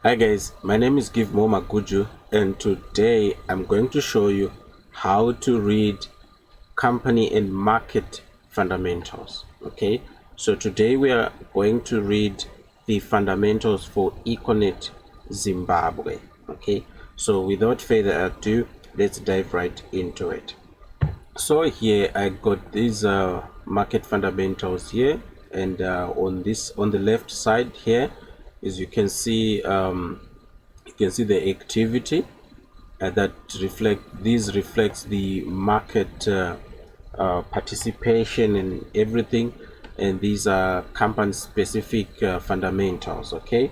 Hi guys, my name is Give Maguju, and today I'm going to show you how to read company and market fundamentals. Okay, so today we are going to read the fundamentals for Econet Zimbabwe. Okay, so without further ado, let's dive right into it. So here I got these market fundamentals here, and on the left side here, as you can see the activity that reflects the market participation and everything, and these are company specific fundamentals. Okay,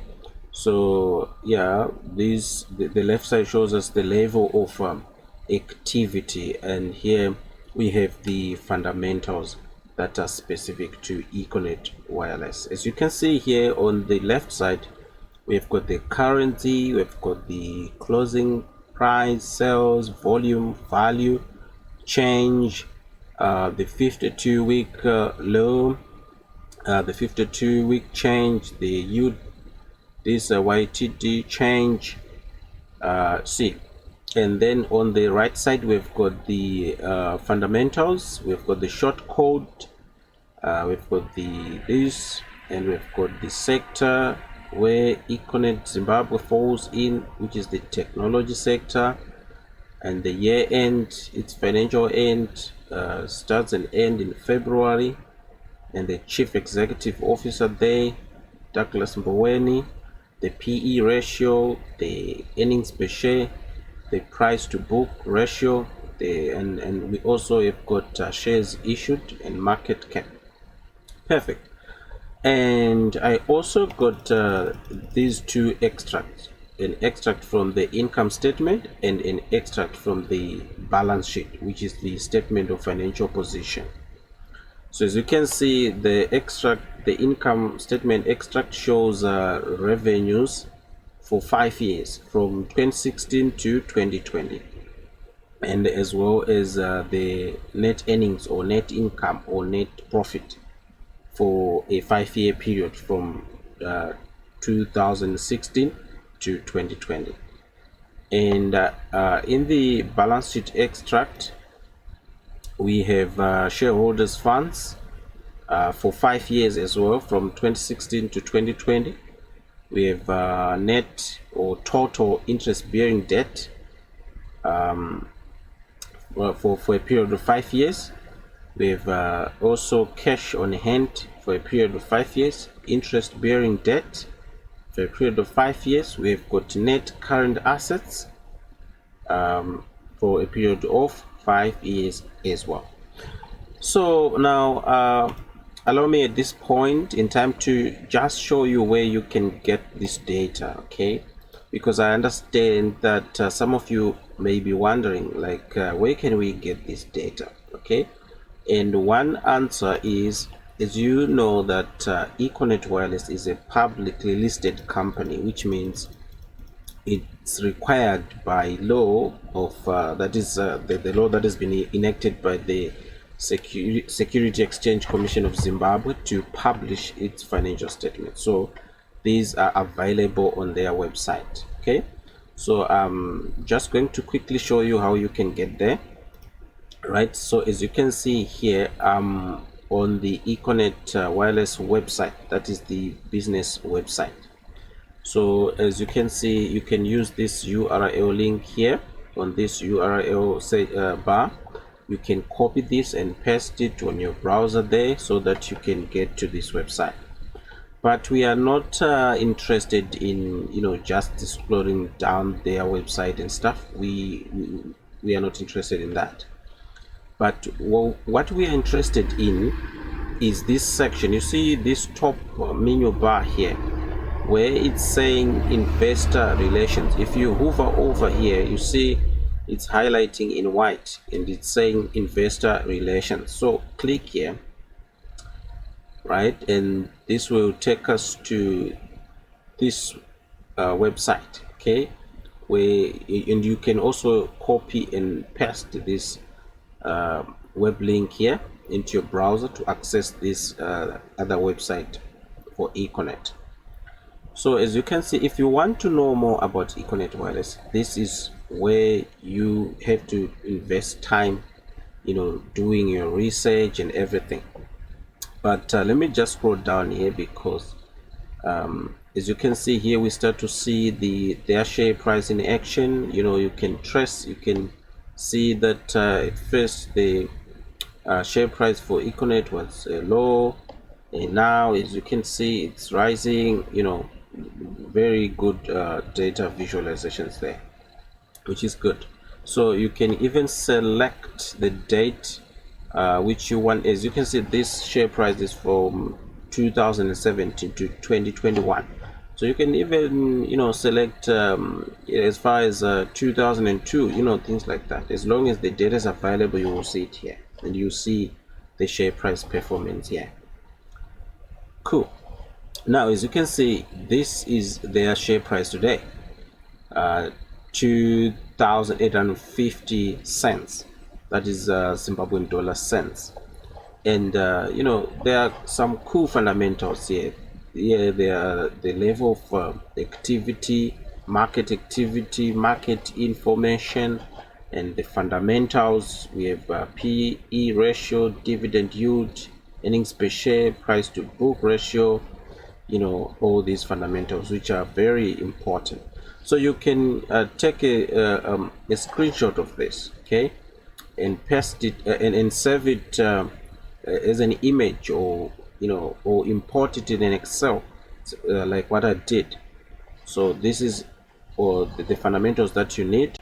so yeah, the left side shows us the level of activity, and here we have the fundamentals that are specific to Econet Wireless. As you can see here on the left side, we've got the currency, we've got the closing price, sales, volume, value, change, the 52-week low, the 52-week change, the this YTD change, see. And then on the right side, we've got the fundamentals, we've got the short code, we've got this, and we've got the sector where Econet Zimbabwe falls in, which is the technology sector, and the year end, its financial end starts and end in February, and the chief executive officer there, Douglas Mboweni, the PE ratio, the earnings per share, the price to book ratio, and we also have got shares issued and market cap. Perfect. And I also got these two extracts, an extract from the income statement and an extract from the balance sheet, which is the statement of financial position. So as you can see, the income statement extract shows revenues for 5 years from 2016 to 2020, and as well as the net earnings or net income or net profit for a 5-year period from 2016 to 2020. And in the balance sheet extract, we have shareholders funds for 5 years as well, from 2016 to 2020. We have net or total interest bearing debt for a period of 5 years. We have also cash on hand for a period of 5 years, interest bearing debt for a period of 5 years. We've got net current assets for a period of 5 years as well. So now allow me at this point in time to just show you where you can get this data, okay? Because I understand that some of you may be wondering, like, where can we get this data, okay? And one answer is, as you know, that Econet Wireless is a publicly listed company, which means it's required by law of that is the law that has been enacted by the Security Exchange Commission of Zimbabwe to publish its financial statement. So these are available on their website. Okay, so I'm just going to quickly show you how you can get there. Right, so as you can see here, on the Econet Wireless website, that is the business website. So as you can see, you can use this URL link here. On this URL bar, you can copy this and paste it on your browser there so that you can get to this website. But we are not interested in, you know, just exploring down their website and stuff. We are not interested in that. But what we are interested in is this section. You see this top menu bar here where it's saying investor relations. If you hover over here, you see it's highlighting in white and it's saying investor relations. So click here, right, and this will take us to this website, okay, where and you can also copy and paste this web link here into your browser to access this other website for Econet. So as you can see, if you want to know more about Econet Wireless, this is where you have to invest time, doing your research and everything. But let me just scroll down here, because as you can see here, we start to see their share price in action. You can trace, you can see that at first the share price for Econet was low, and now as you can see it's rising. Very good data visualizations there, which is good. So you can even select the date which you want. As you can see, this share price is from 2017 to 2021. So you can even select as far as 2002, things like that. As long as the data is available, you will see it here, and you see the share price performance here. Cool. Now as you can see, this is their share price today, 2,850 cents. That is Zimbabwean dollar cents. And there are some cool fundamentals here. There are the level of activity, market information, and the fundamentals. We have PE ratio, dividend yield, earnings per share, price to book ratio, all these fundamentals, which are very important. So you can take a screenshot of this, okay, and paste it and save it as an image, or or import it in an Excel, like what I did. So this is all the fundamentals that you need.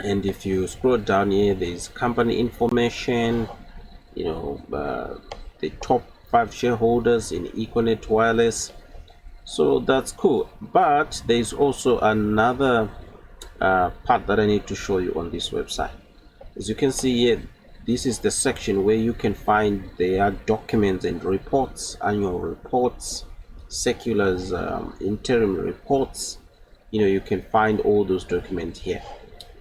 And if you scroll down here, there's company information, the top 5 shareholders in Econet Wireless. So that's cool. But there's also another part that I need to show you on this website. As you can see here, this is the section where you can find their documents and reports, annual reports, circulars, interim reports. You can find all those documents here.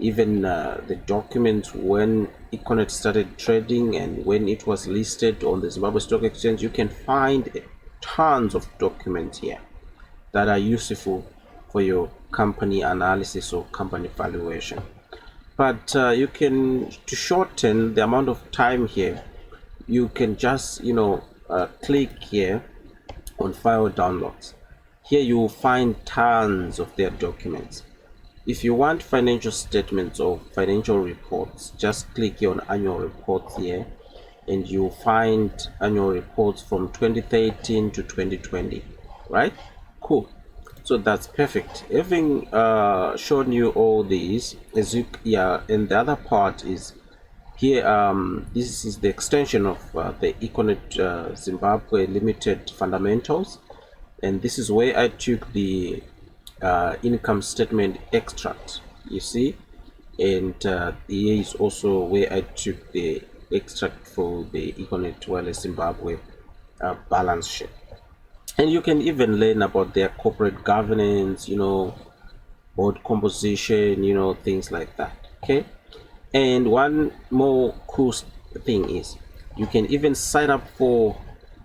Even the documents when Econet started trading and when it was listed on the Zimbabwe Stock Exchange, you can find tons of documents here that are useful for your company analysis or company valuation. But you can, to shorten the amount of time here, you can just click here on file downloads. Here you will find tons of their documents. If you want financial statements or financial reports, just click here on annual reports here, and you'll find annual reports from 2013 to 2020. Right? Cool. So that's perfect. Having shown you all these, and the other part is here. This is the extension of the Econet Zimbabwe Limited fundamentals, and this is where I took the income statement extract, you see, and here is also where I took the extract for the Econet Wireless Zimbabwe balance sheet. And you can even learn about their corporate governance, board composition, things like that. Okay. And one more cool thing is you can even sign up for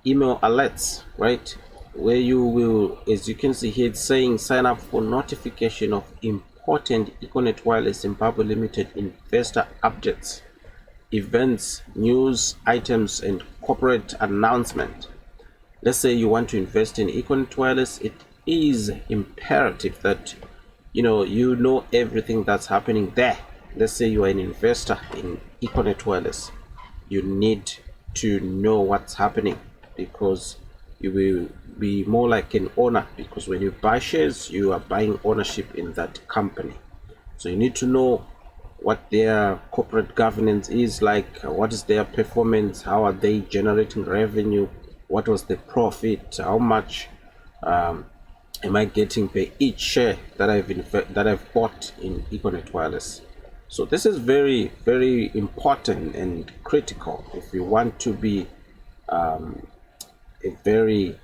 email alerts, right? Where you will, as you can see here, it's saying sign up for notification of important Econet Wireless Zimbabwe Limited investor updates, events, news items, and corporate announcement. Let's say you want to invest in Econet Wireless, it is imperative that you know everything that's happening there. Let's say you are an investor in Econet Wireless, you need to know what's happening, because you will be more like an owner, because when you buy shares, you are buying ownership in that company. So you need to know what their corporate governance is like, what is their performance, how are they generating revenue, what was the profit, how much am I getting per each share that I've bought in Econet Wireless. So this is very, very important and critical if you want to be a very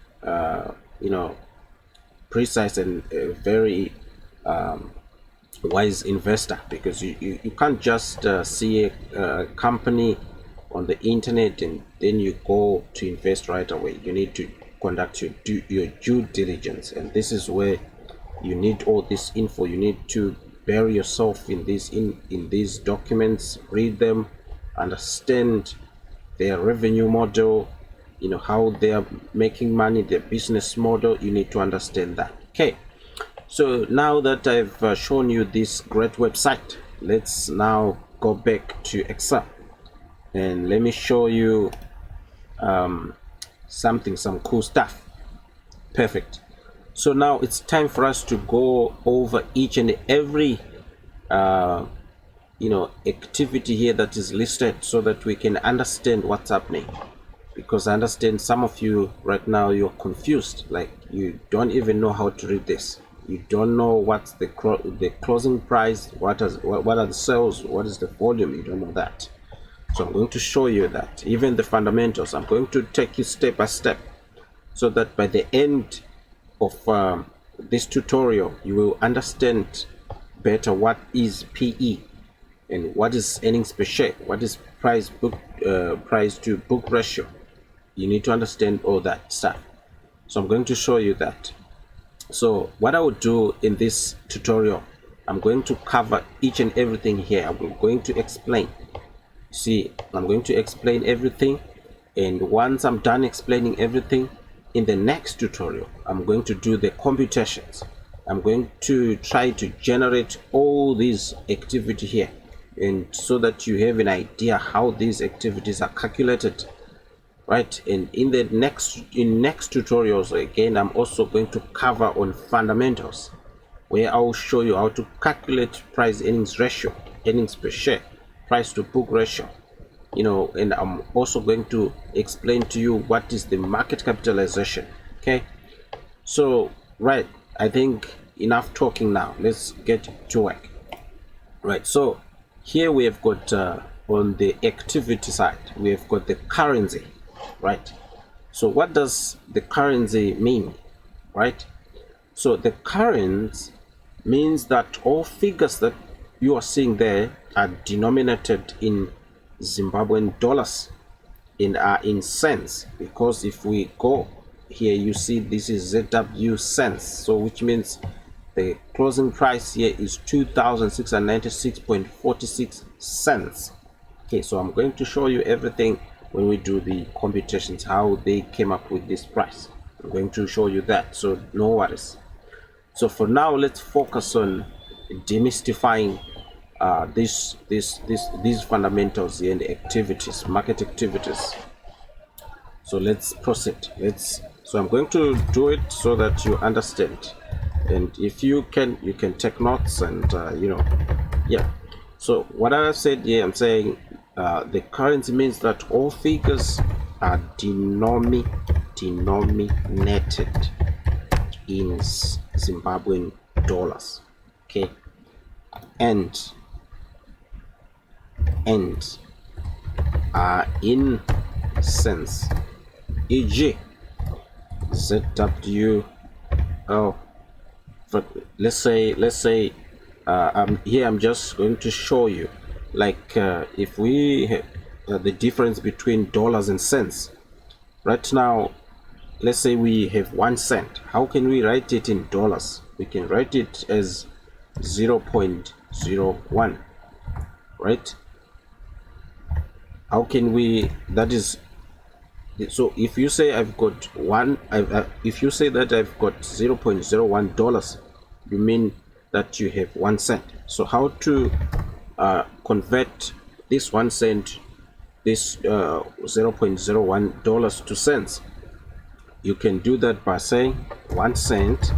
precise and a very wise investor, because you can't just see a company on the internet and then you go to invest right away. You need to conduct your due diligence. And this is where you need all this info. You need to bury yourself in these documents, read them, understand their revenue model, how they are making money, their business model. You need to understand that. Okay, so now that I've shown you this great website, let's now go back to Excel and let me show you some cool stuff. Perfect. So now it's time for us to go over each and every activity here that is listed, so that we can understand what's happening. Because I understand some of you right now, you're confused, like you don't even know how to read this. You don't know what's the closing price, what are the sales, what is the volume. You don't know that. So I'm going to show you that, even the fundamentals. I'm going to take you step by step, so that by the end of this tutorial you will understand better what is PE and what is earnings per share, what is price to book ratio. You need to understand all that stuff. So I'm going to show you that. So what I will do in this tutorial, I'm going to cover each and everything here. I'm going to explain. See, I'm going to explain everything, and once I'm done explaining everything, in the next tutorial I'm going to do the computations. I'm going to try to generate all these activity here, and so that you have an idea how these activities are calculated, right? And in next tutorials, again, I'm also going to cover on fundamentals, where I will show you how to calculate price earnings ratio, earnings per share, price to book ratio, and I'm also going to explain to you what is the market capitalization. Okay, so right, I think enough talking now. Let's get to work. Right, so here we have got on the activity side, we have got the currency, right? So what does the currency mean, right? So the currency means that all figures that you are seeing there are denominated in Zimbabwean dollars and are in cents, because if we go here, you see this is ZW cents, so which means the closing price here is 2,696.46 cents. Okay, so I'm going to show you everything when we do the computations, how they came up with this price. I'm going to show you that, so no worries. So for now, let's focus on demystifying these fundamentals and activities, market activities. So let's proceed. So I'm going to do it so that you understand, and if you can take notes, and yeah. So what I said here, I'm saying the currency means that all figures are denominated in Zimbabwean dollars. Okay, and are in cents, e.g. ZW. But let's say here I'm just going to show you, like if we have the difference between dollars and cents. Right now, let's say we have 1 cent. How can we write it in dollars? We can write it as 0.01, right? How can we, that is, so if you say I've got if you say that I've got $0.01, you mean that you have 1 cent. So how to convert this 1 cent, this $0.01 to cents? You can do that by saying 1 cent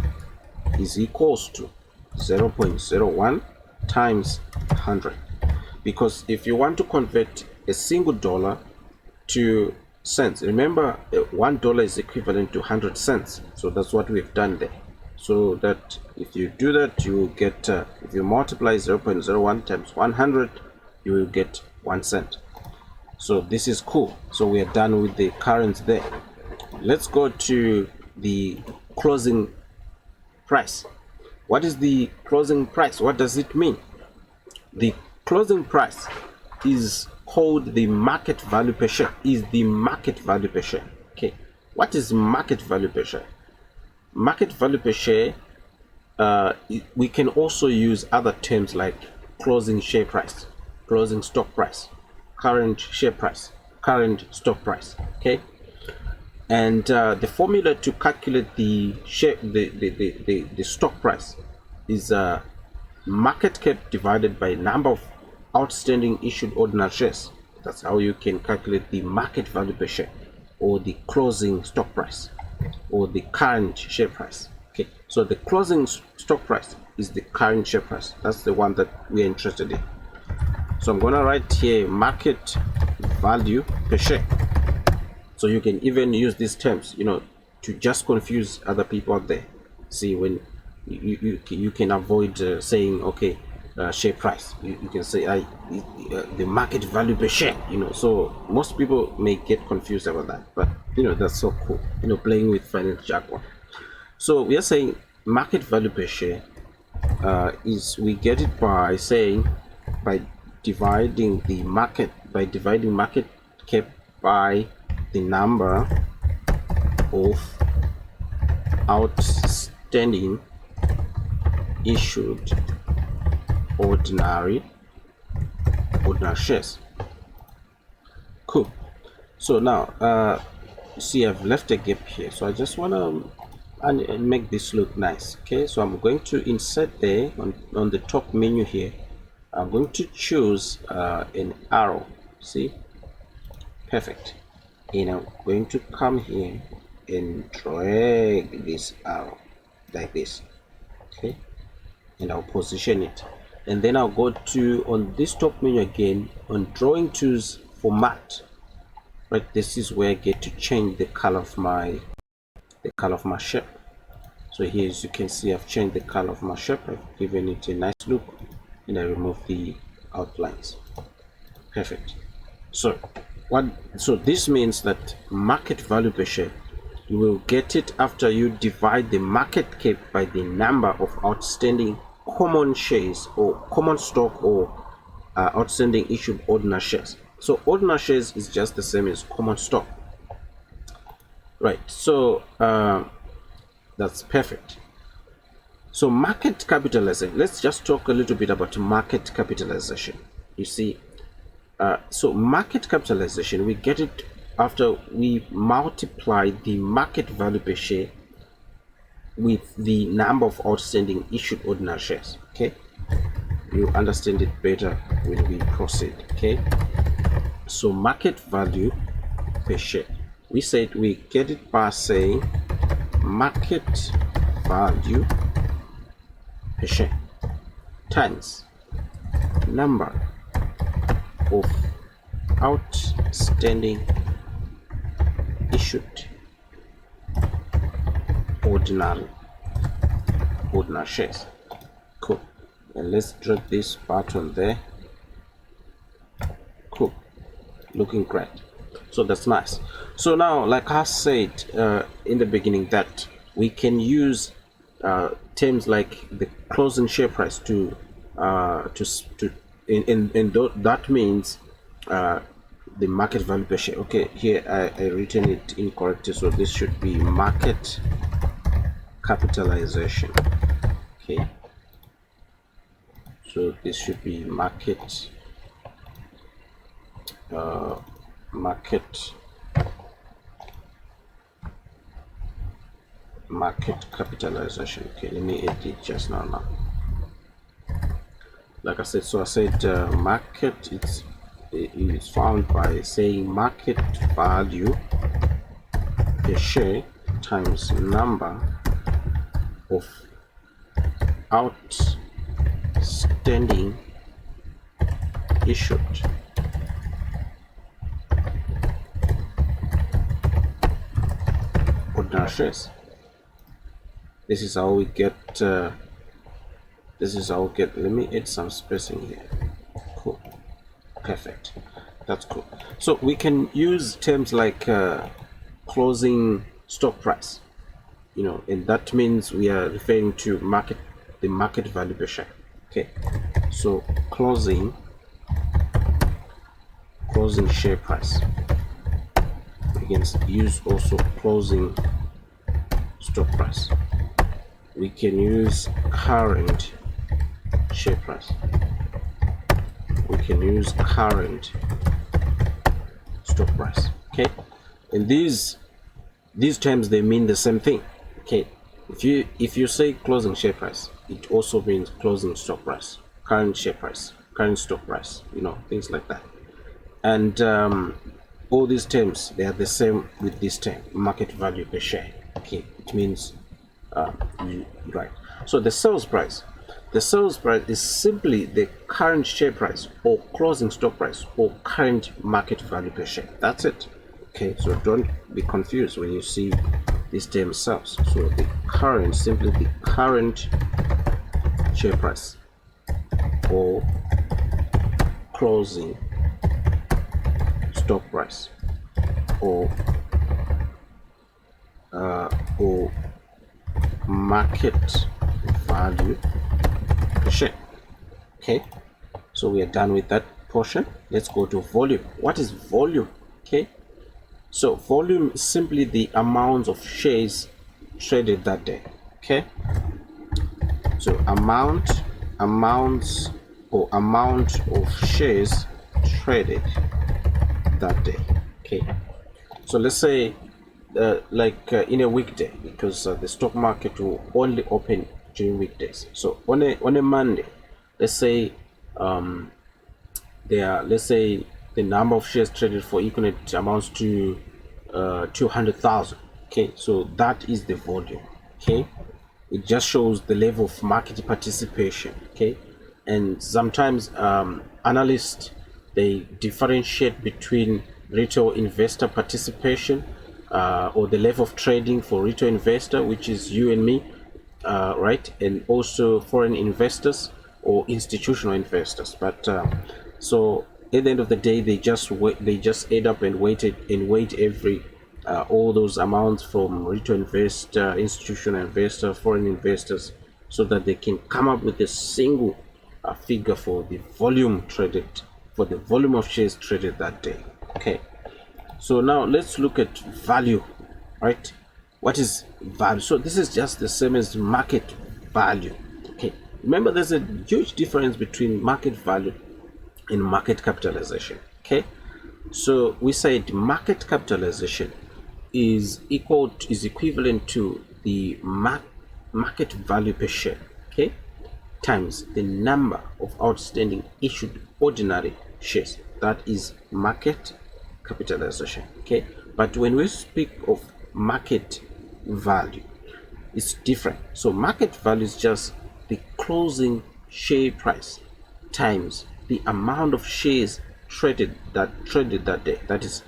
is equals to 0.01 times 100, because if you want to convert a single dollar to cents, remember $1 is equivalent to 100 cents. So that's what we've done there. So that if you do that, you will get if you multiply 0.01 times 100, you will get 1 cent. So this is cool. So we are done with the currency there. Let's go to the closing price. What is the closing price? What does it mean? The closing price is called the market value per share, Okay, What is market value per share? Market value per share, we can also use other terms like closing share price, closing stock price, current share price, current stock price. Okay, and the formula to calculate the share, the stock price is market cap divided by number of outstanding issued ordinary shares. That's how you can calculate the market value per share, or the closing stock price, or the current share price. Okay, so the closing stock price is the current share price. That's the one that we're interested in. So I'm gonna write here market value per share. So you can even use these terms, to just confuse other people out there. See, when you can avoid saying, okay, share price. You can say the market value per share. So most people may get confused about that, but that's so cool. Playing with financial jargon. So we are saying market value per share is, we get it by saying, by dividing market cap by the number of outstanding issued ordinary shares. Cool. So now see, I've left a gap here, so I just want to make this look nice. Okay, so I'm going to insert there on the top menu here. I'm going to choose an arrow. See, perfect. And I'm going to come here and drag this arrow like this. Okay, and I'll position it, and then I'll go to, on this top menu again, on drawing tools, format. Right, this is where I get to change the color of my shape. So here, as you can see, I've changed the color of my shape. I've given it a nice look, and I remove the outlines. Perfect. So this means that market value per share, you will get it after you divide the market cap by the number of outstanding common shares, or common stock, or outstanding issued ordinary shares. So ordinary shares is just the same as common stock, right? So that's perfect. So market capitalization, let's just talk a little bit about market capitalization. You see, so market capitalization, we get it after we multiply the market value per share with the number of outstanding issued ordinary shares. Okay, you understand it better when we proceed. Okay, so market value per share, we said we get it by saying market value per share times number of outstanding issued ordinary shares. Cool. And let's drag this button there. Cool, looking great. So that's nice. So now, like I said in the beginning, that we can use terms like the closing share price to that means the market value per share. Okay, here I written it incorrectly, so this should be market capitalization. Okay, so this should be market capitalization. Okay, let me edit it just now. Like I said, so I said market, it's found by saying market value per share times number of outstanding issued ordinary shares. This is how we get let me add some spacing here. Cool, perfect, that's cool. So we can use terms like closing stock price, and that means we are referring to the market value per share. Okay, so closing share price, can use also closing stock price. We can use current share price. We can use current stock price. Okay, and these terms, they mean the same thing. Okay, if you say closing share price, it also means closing stock price, current share price, current stock price, things like that. And all these terms, they are the same with this term, market value per share. Okay, it means right. So the sales price is simply the current share price or closing stock price or current market value per share. That's it. Okay, so don't be confused when you see this term sales. So the current, simply the current share price or closing stock price or market value per share. Okay, so we are done with that portion. Let's go to volume. What is volume? Okay, so volume is simply the amount of shares traded that day. Okay, so amounts of shares traded that day. Okay, so let's say in a weekday, because the stock market will only open during weekdays. So on a Monday, let's say let's say the number of shares traded for Econet amounts to 200,000. Okay, so that is the volume. Okay, it just shows the level of market participation. Okay, and sometimes analysts, they differentiate between retail investor participation or the level of trading for retail investor, which is you and me, right, and also foreign investors or institutional investors. But so at the end of the day, they just add up and weight every all those amounts from retail investor, institutional investor, foreign investors, so that they can come up with a single figure for the volume traded, for the volume of shares traded that day. Okay, so now let's look at value, right? What is value? So this is just the same as market value. Okay, remember, there's a huge difference between market value and market capitalization. Okay, so we said market capitalization is equivalent to the market value per share, okay, times the number of outstanding issued ordinary shares. That is market capitalization. Okay, but when we speak of market value, it's different. So market value is just the closing share price times the amount of shares traded that day. That is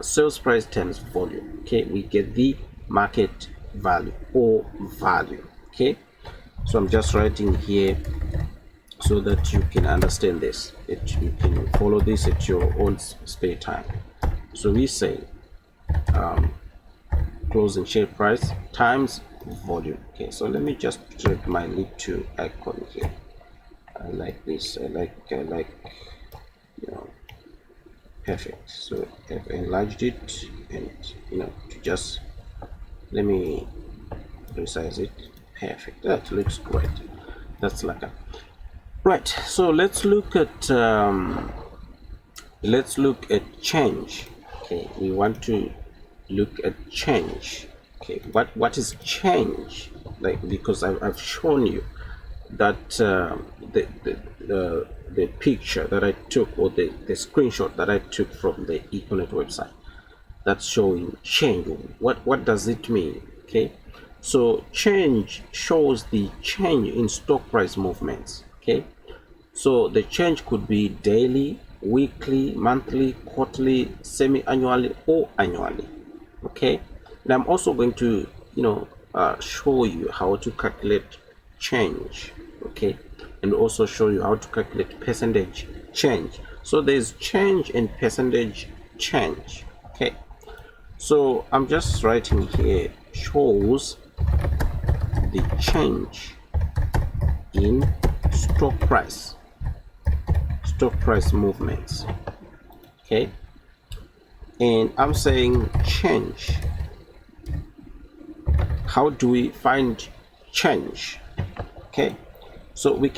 sales price times volume. Okay, we get the market value or value. Okay, so I'm just writing here so that you can understand this, that you can follow this at your own spare time. So we say closing share price times volume. Okay, so let me just drag my little icon here. I like this. I like perfect. So I've enlarged it, and to just let me resize it. Perfect. That looks great. That's like a right. So let's look at change. Okay, we want to look at change. Okay, what is change? Like, because I've shown you that the picture that I took, or the screenshot that I took from the Econet website, that's showing change. What does it mean? Okay, so change shows the change in stock price movements. Okay, so the change could be daily, weekly, monthly, quarterly, semi-annually, or annually. Okay, and I'm also going to show you how to calculate change. Okay, and also show you how to calculate percentage change. So there's change and percentage change. Okay, so I'm just writing here, shows the change in stock price movements. Okay, and I'm saying change. How do we find change? Okay, so we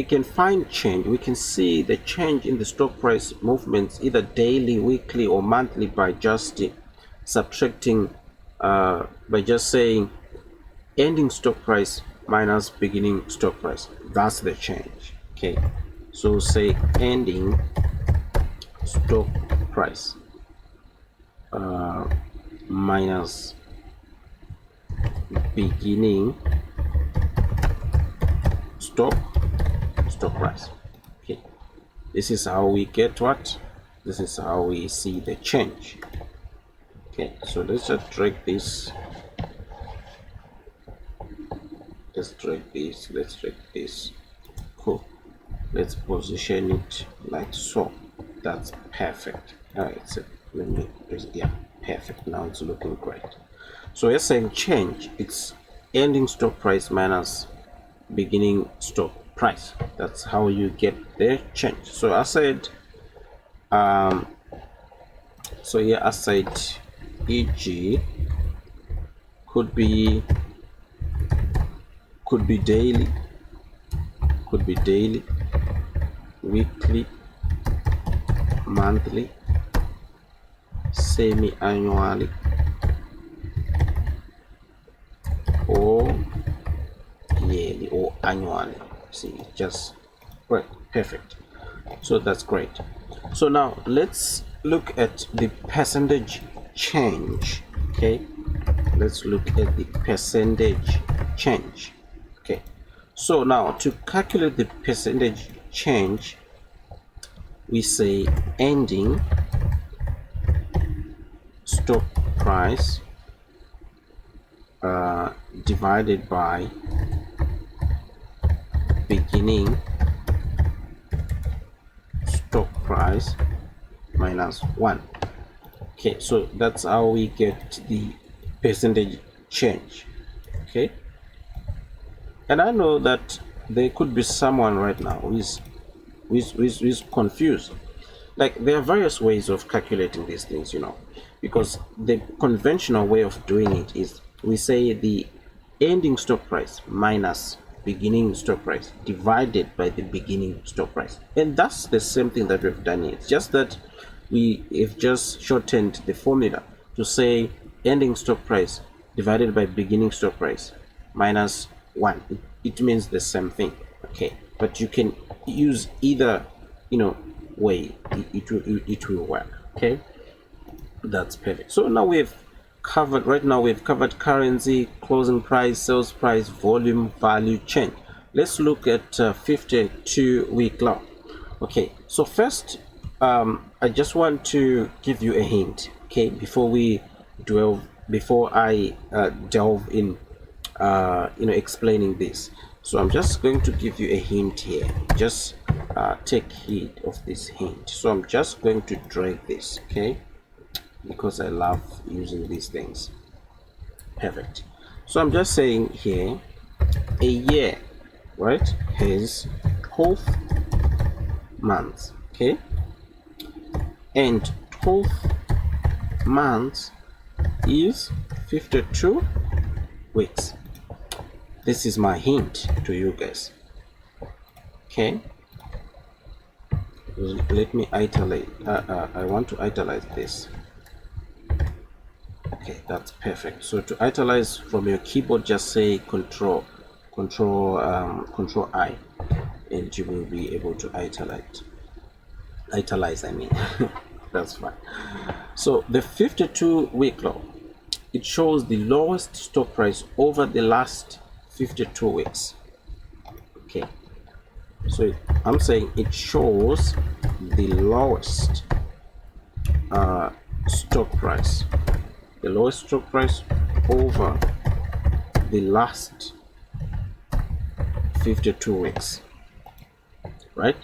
can find change. We can see the change in the stock price movements either daily, weekly, or monthly by just subtracting, by just saying ending stock price minus beginning stock price. That's the change. Okay, so say ending stock price minus beginning stock price. Okay, this is how we get what? This is how we see the change. Okay, so let's just drag this. Let's drag this. Cool. Let's position it like so. That's perfect. All right, so let me, yeah, perfect. Now it's looking great. So we're saying change, it's ending stock price minus beginning stock price. That's how you get the change. So I said, so here I said, e.g. could be daily, weekly, monthly, semi-annually, or yearly or annually. See, just right, perfect. So that's great. So now let's look at the percentage change. Okay, let's look at the percentage change. Okay, so now to calculate the percentage change, we say ending stock price divided by beginning stock price minus 1. Okay, so that's how we get the percentage change. Okay, and I know that there could be someone right now who is confused. Like, there are various ways of calculating these things, you know, because the conventional way of doing it is we say the ending stock price minus beginning stock price divided by the beginning stock price, and that's the same thing that we've done here. It's just that we have just shortened the formula to say ending stock price divided by beginning stock price minus 1. It means the same thing. Okay, but you can use either, you know, way. It will work. Okay, that's perfect. So now we've covered currency, closing price, sales price, volume, value, change. Let's look at 52-week law. Okay, so first I just want to give you a hint, okay, before I delve in explaining this. So I'm just going to give you a hint here. Just take heed of this hint. So I'm just going to drag this, okay, because I love using these things. Perfect. So I'm just saying here, a year, right, has 12 months, okay, and 12 months is 52 weeks. This is my hint to you guys. Okay, let me italize. I want to italize this. Okay, that's perfect. So to italize from your keyboard, just say control I, and you will be able to italize, I mean. That's fine. So the 52-week law, it shows the lowest stock price over the last 52 weeks. Okay, so I'm saying it shows the lowest stock price, over the last 52 weeks, right?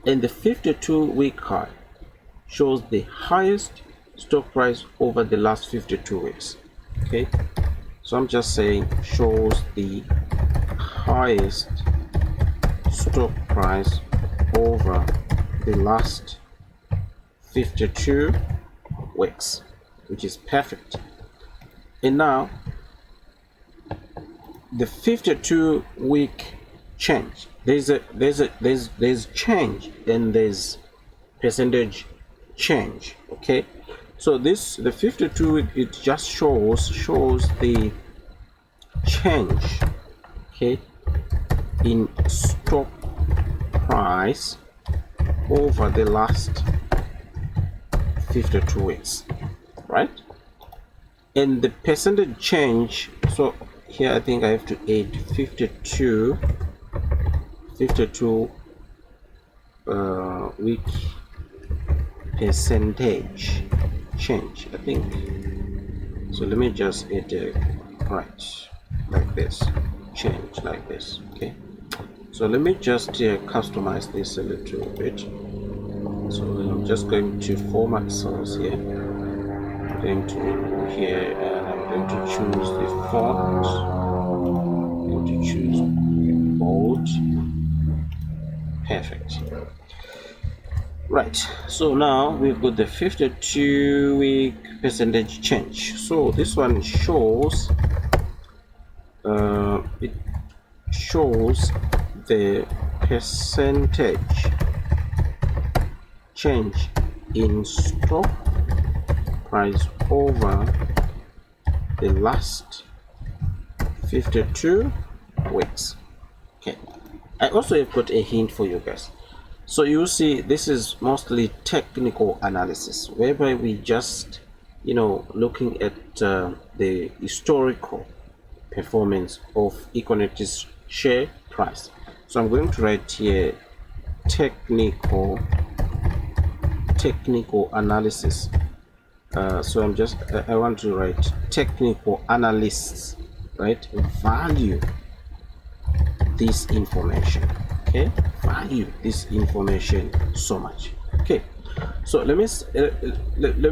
And the 52-week high shows the highest stock price over the last 52 weeks. Okay, so I'm just saying shows the highest stock price over the last 52 weeks, which is perfect. And now the 52-week change, there's change and there's percentage change. Okay, so this, the 52-week, it just shows the change, okay, in stock price over the last 52 weeks, right? And the percentage change, so here I think I have to add 52 week percentage change, I think. So let me just add right like this, change like this. Okay, so let me just customize this a little bit. So I'm just going to format cells here. I'm going to go here and I'm going to choose the font. I'm going to choose bold. Perfect. Right, so now we've got the 52-week percentage change. So this one shows it shows the percentage change in stock price over the last 52 weeks. Okay, I also have got a hint for you guys. So you see, this is mostly technical analysis, whereby we just, looking at the historical performance of Equineti's share price. So I'm going to write here technical analysis. So I want to write technical analysts, right? Value this information. Okay, value this information so much. Okay, so let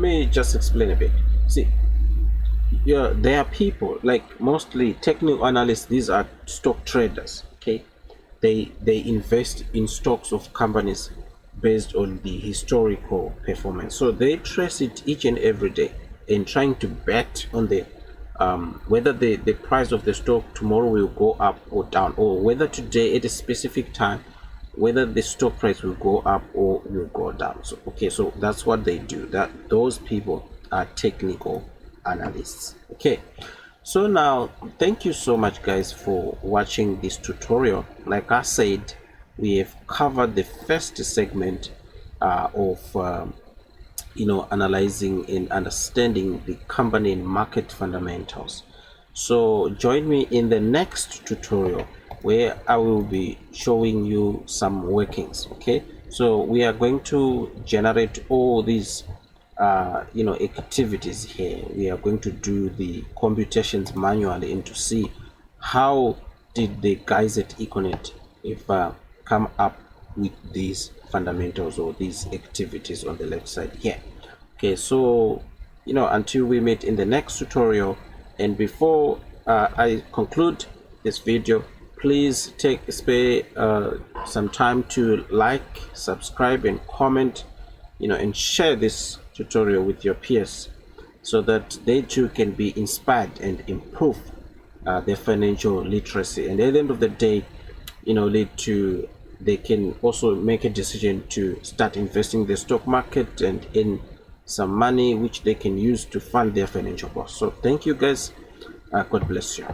me just explain a bit. See, there are people, like mostly technical analysts. These are stock traders. Okay, they invest in stocks of companies based on the historical performance. So they trace it each and every day and trying to bet on the whether the price of the stock tomorrow will go up or down, or whether today at a specific time whether the stock price will go up or will go down. So okay, so that's what they do. That those people are technical analysts. Okay, so now thank you so much guys for watching this tutorial. Like I said, we have covered the first segment of analyzing and understanding the company and market fundamentals. So join me in the next tutorial where I will be showing you some workings. Okay, so we are going to generate all these activities here. We are going to do the computations manually and to see how did the guys at Equinet come up with these fundamentals or these activities on the left side here. Okay, so until we meet in the next tutorial, and before I conclude this video, please spare some time to like, subscribe and comment, and share this tutorial with your peers so that they too can be inspired and improve their financial literacy, and at the end of the day they can also make a decision to start investing in the stock market and in some money which they can use to fund their financial goals. So thank you guys. God bless you.